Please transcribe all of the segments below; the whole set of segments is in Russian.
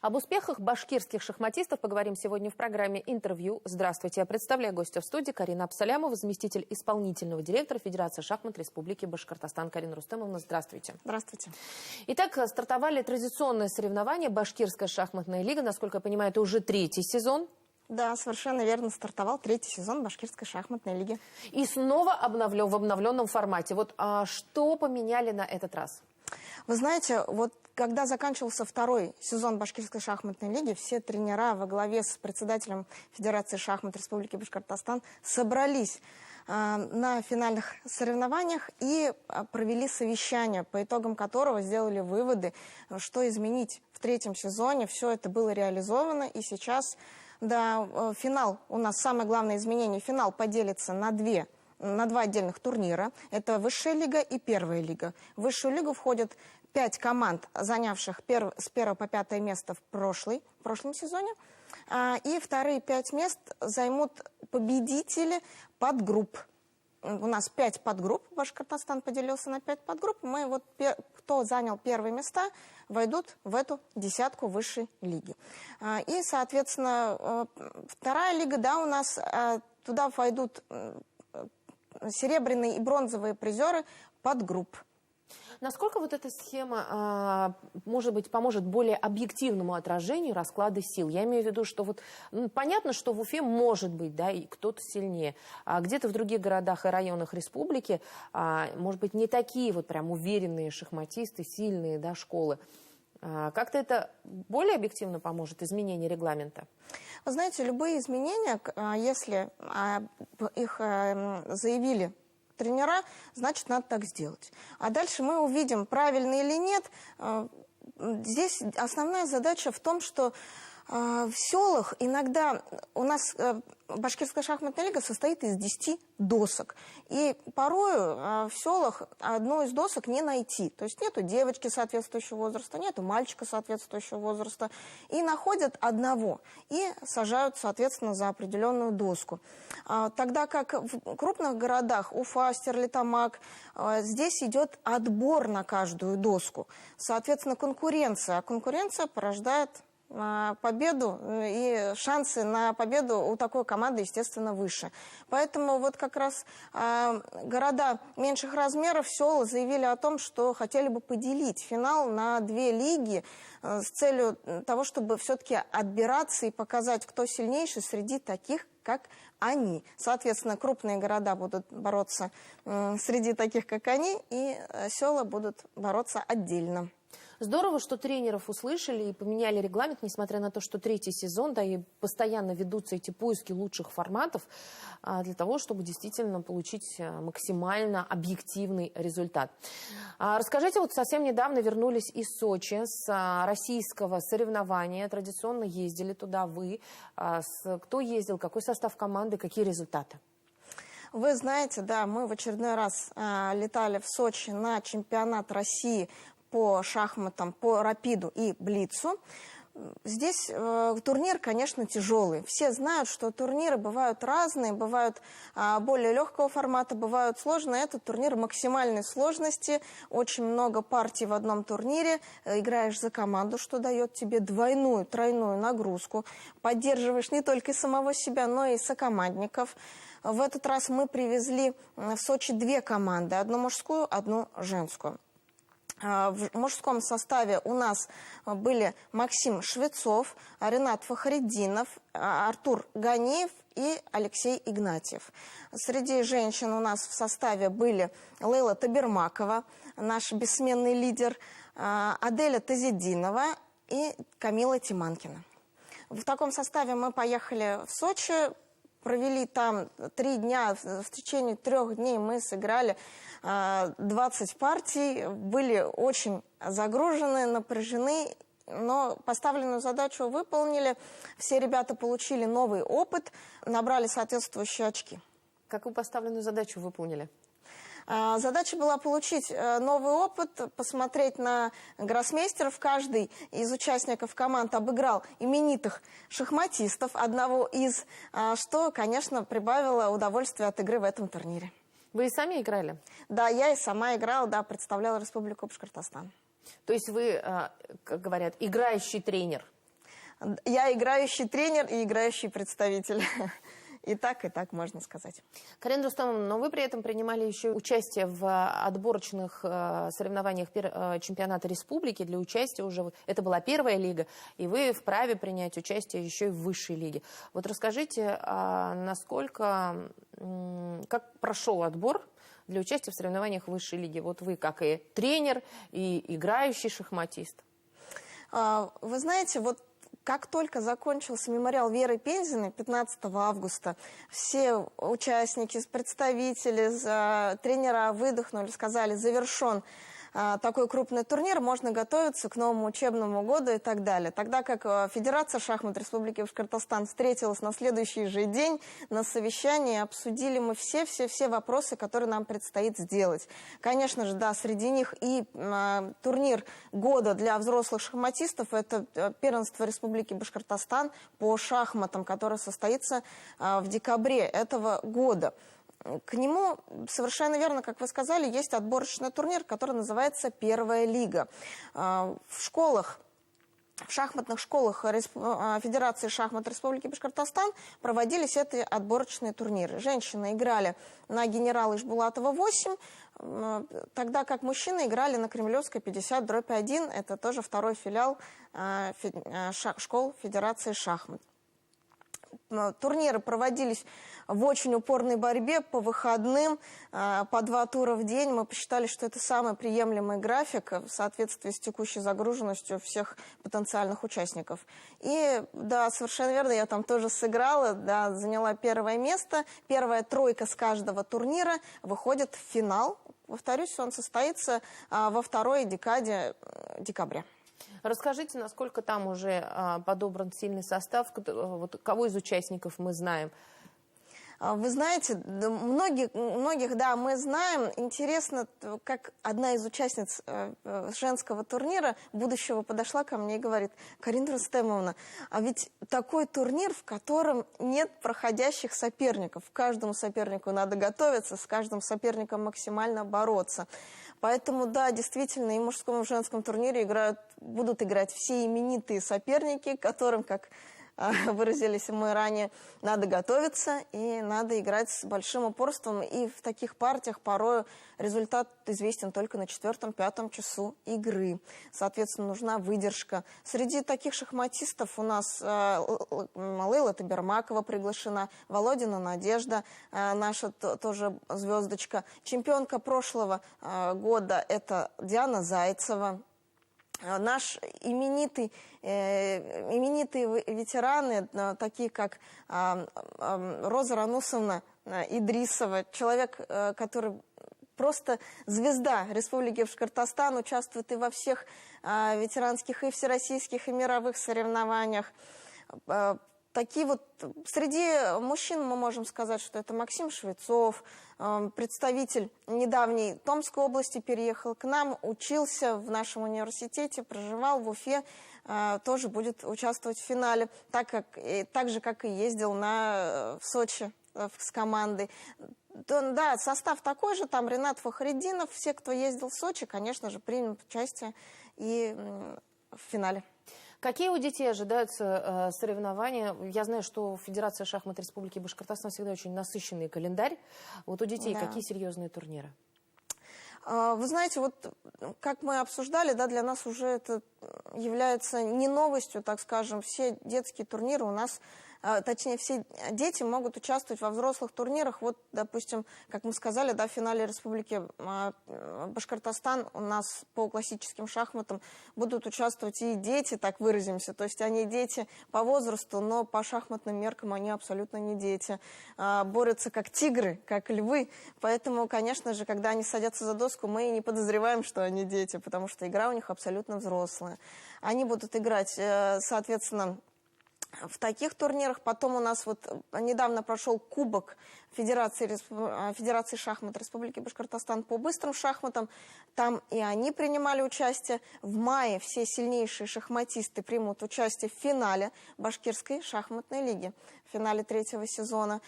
Об успехах башкирских шахматистов поговорим сегодня в программе «Интервью». Здравствуйте. Я представляю гостя в студии Карина Абсалямова, заместитель исполнительного директора Федерации шахмат Республики Башкортостан. Карина Рустемовна, здравствуйте. Здравствуйте. Итак, стартовали традиционные соревнования. Башкирская шахматная лига, насколько я понимаю, это уже третий сезон. Да, совершенно верно, стартовал третий сезон Башкирской шахматной лиги. И снова в обновленном формате. Что поменяли на этот раз? Вы знаете, когда заканчивался второй сезон Башкирской шахматной лиги, все тренера во главе с председателем Федерации шахмат Республики Башкортостан собрались на финальных соревнованиях и провели совещание, по итогам которого сделали выводы, что изменить в третьем сезоне. Все это было реализовано, и сейчас, да, финал, у нас самое главное изменение, финал поделится на два отдельных турнира. Это высшая лига и первая лига. В высшую лигу входят 5 команд, занявших с 1 по 5 место в прошлом сезоне. И вторые 5 мест займут победители подгрупп. У нас 5 подгрупп. Башкортостан поделился на 5 подгрупп. Кто занял первые места, войдут в эту десятку высшей лиги. И, соответственно, вторая лига, да, у нас туда войдут серебряные и бронзовые призеры подгрупп. Насколько эта схема, может быть, поможет более объективному отражению расклада сил? Я имею в виду, что понятно, что в Уфе может быть, да, и кто-то сильнее, а где-то в других городах и районах республики, может быть, не такие прям уверенные шахматисты, сильные, да, школы. Как-то это более объективно поможет изменение регламента? Вы знаете, любые изменения, если их заявили тренера, значит, надо так сделать. А дальше мы увидим, правильно или нет. Здесь основная задача в том, что в селах иногда у нас Башкирская шахматная лига состоит из 10 досок. И порою в селах одну из досок не найти. То есть нету девочки соответствующего возраста, нету мальчика соответствующего возраста. И находят одного. И сажают, соответственно, за определенную доску. Тогда как в крупных городах, Уфа, Стерлитамак, здесь идет отбор на каждую доску. Соответственно, конкуренция. А конкуренция порождает победу, и шансы на победу у такой команды, естественно, выше. Поэтому как раз города меньших размеров, села заявили о том, что хотели бы поделить финал на 2 лиги с целью того, чтобы все-таки отбираться и показать, кто сильнейший среди таких, как они. Соответственно, крупные города будут бороться среди таких, как они, и села будут бороться отдельно. Здорово, что тренеров услышали и поменяли регламент, несмотря на то, что третий сезон, да, и постоянно ведутся эти поиски лучших форматов для того, чтобы действительно получить максимально объективный результат. Расскажите, совсем недавно вернулись из Сочи с российского соревнования, традиционно ездили туда вы. Кто ездил, какой состав команды, какие результаты? Вы знаете, да, мы в очередной раз летали в Сочи на чемпионат России по шахматам, по рапиду и блицу. Здесь турнир, конечно, тяжелый. Все знают, что турниры бывают разные, бывают более легкого формата, бывают сложные. Этот турнир максимальной сложности, очень много партий в одном турнире. Играешь за команду, что дает тебе двойную, тройную нагрузку. Поддерживаешь не только самого себя, но и сокомандников. В этот раз мы привезли в Сочи 2 команды, одну мужскую, одну женскую. В мужском составе у нас были Максим Швецов, Ренат Фахриддинов, Артур Ганиев и Алексей Игнатьев. Среди женщин у нас в составе были Лейла Табермакова, наш бессменный лидер, Аделя Тазидинова и Камила Тиманкина. В таком составе мы поехали в Сочи. Провели там 3 дня, в течение 3 дней мы сыграли 20 партий, были очень загружены, напряжены, но поставленную задачу выполнили. Все ребята получили новый опыт, набрали соответствующие очки. Какую поставленную задачу выполнили? Задача была получить новый опыт, посмотреть на гроссмейстеров. Каждый из участников команд обыграл именитых шахматистов, одного из, что, конечно, прибавило удовольствие от игры в этом турнире. Вы и сами играли? Да, я и сама играла, да, представляла Республику Башкортостан. То есть вы, как говорят, играющий тренер? Я играющий тренер и играющий представитель. И так можно сказать. Карина Рустамовна, но вы при этом принимали еще участие в отборочных соревнованиях чемпионата республики для участия уже. Это была первая лига, и вы вправе принять участие еще и в высшей лиге. Вот расскажите, как прошел отбор для участия в соревнованиях высшей лиги? Вот вы как и тренер, и играющий шахматист. Вы знаете, вот как только закончился мемориал Веры Пензиной 15 августа, все участники, представители, тренера выдохнули, сказали, завершен такой крупный турнир, можно готовиться к новому учебному году и так далее. Тогда как Федерация шахмат Республики Башкортостан встретилась на следующий же день на совещании, обсудили мы все вопросы, которые нам предстоит сделать. Конечно же, да, среди них и турнир года для взрослых шахматистов, это первенство Республики Башкортостан по шахматам, которое состоится в декабре этого года. К нему, совершенно верно, как вы сказали, есть отборочный турнир, который называется «Первая лига». В школах, в шахматных школах Федерации шахмат Республики Башкортостан проводились эти отборочные турниры. Женщины играли на генерала Ишбулатова 8, тогда как мужчины играли на Кремлевской 50/1. Это тоже второй филиал школ Федерации шахмат. Турниры проводились в очень упорной борьбе по выходным, по 2 тура в день. Мы посчитали, что это самый приемлемый график в соответствии с текущей загруженностью всех потенциальных участников. И да, совершенно верно, я там тоже сыграла, да, заняла первое место. Первая тройка с каждого турнира выходит в финал. Повторюсь, он состоится во второй декаде декабря. Расскажите, насколько там уже подобран сильный состав, вот кого из участников мы знаем? Вы знаете, многих, да, мы знаем. Интересно, как одна из участниц женского турнира будущего подошла ко мне и говорит: Карина Рустемовна, а ведь такой турнир, в котором нет проходящих соперников. Каждому сопернику надо готовиться, с каждым соперником максимально бороться. Поэтому, да, действительно, и в мужском, и в женском турнире будут играть все именитые соперники, которым, как выразились мы ранее, надо готовиться и надо играть с большим упорством. И в таких партиях порой результат известен только на 4-5 часу игры. Соответственно, нужна выдержка. Среди таких шахматистов у нас Лейла Табермакова приглашена, Володина Надежда, наша тоже звездочка. Чемпионка прошлого года – это Диана Зайцева. Наш именитые ветераны, такие как Роза Ранусовна Идрисова, человек, который просто звезда Республики Башкортостан, участвует и во всех ветеранских, и всероссийских, и мировых соревнованиях. Такие вот среди мужчин мы можем сказать, что это Максим Швецов, представитель недавней Томской области, переехал к нам, учился в нашем университете, проживал в Уфе, тоже будет участвовать в финале, так же, как и ездил в Сочи с командой. Да, состав такой же, там Ренат Фахриддинов, все, кто ездил в Сочи, конечно же, примут участие и в финале. Какие у детей ожидаются соревнования? Я знаю, что Федерация шахмат Республики Башкортостан всегда очень насыщенный календарь. Вот у детей какие серьезные турниры? Вы знаете, вот как мы обсуждали, да, для нас уже это является не новостью, так скажем. Все детские турниры у нас, точнее, все дети могут участвовать во взрослых турнирах. Вот, допустим, как мы сказали, да, в финале Республики Башкортостан у нас по классическим шахматам будут участвовать и дети, так выразимся. То есть они дети по возрасту, но по шахматным меркам они абсолютно не дети. Борются как тигры, как львы. Поэтому, конечно же, когда они садятся за доску, мы не подозреваем, что они дети, потому что игра у них абсолютно взрослая. Они будут играть, соответственно, в таких турнирах. Потом у нас вот недавно прошел Кубок Федерации шахмат Республики Башкортостан по быстрым шахматам. Там и они принимали участие. В мае все сильнейшие шахматисты примут участие в финале Башкирской шахматной лиги, в финале 3-го сезона.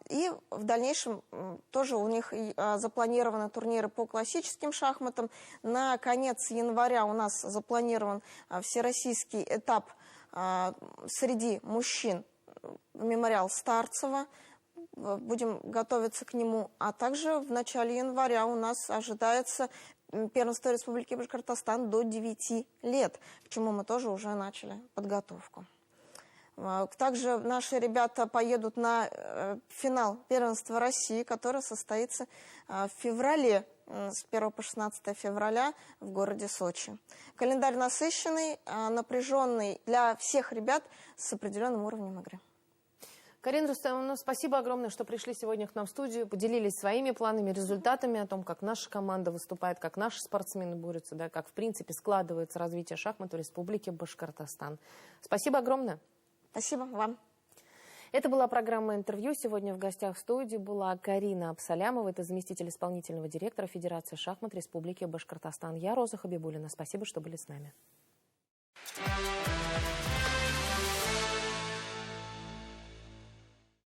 И в дальнейшем тоже у них запланированы турниры по классическим шахматам. На конец января у нас запланирован всероссийский этап среди мужчин мемориал Старцева. Будем готовиться к нему. А также в начале января у нас ожидается первенство Республики Башкортостан до 9 лет, к чему мы тоже уже начали подготовку. Также наши ребята поедут на финал первенства России, который состоится в феврале, с 1 по 16 февраля в городе Сочи. Календарь насыщенный, напряженный для всех ребят с определенным уровнем игры. Карина Рустамовна, спасибо огромное, что пришли сегодня к нам в студию, поделились своими планами, результатами, о том, как наша команда выступает, как наши спортсмены борются, да, как, в принципе, складывается развитие шахмат в Республике Башкортостан. Спасибо огромное. Спасибо вам. Это была программа «Интервью». Сегодня в гостях в студии была Карина Абсалямова, это заместитель исполнительного директора Федерации шахмат Республики Башкортостан. Я Роза Хабибуллина. Спасибо, что были с нами.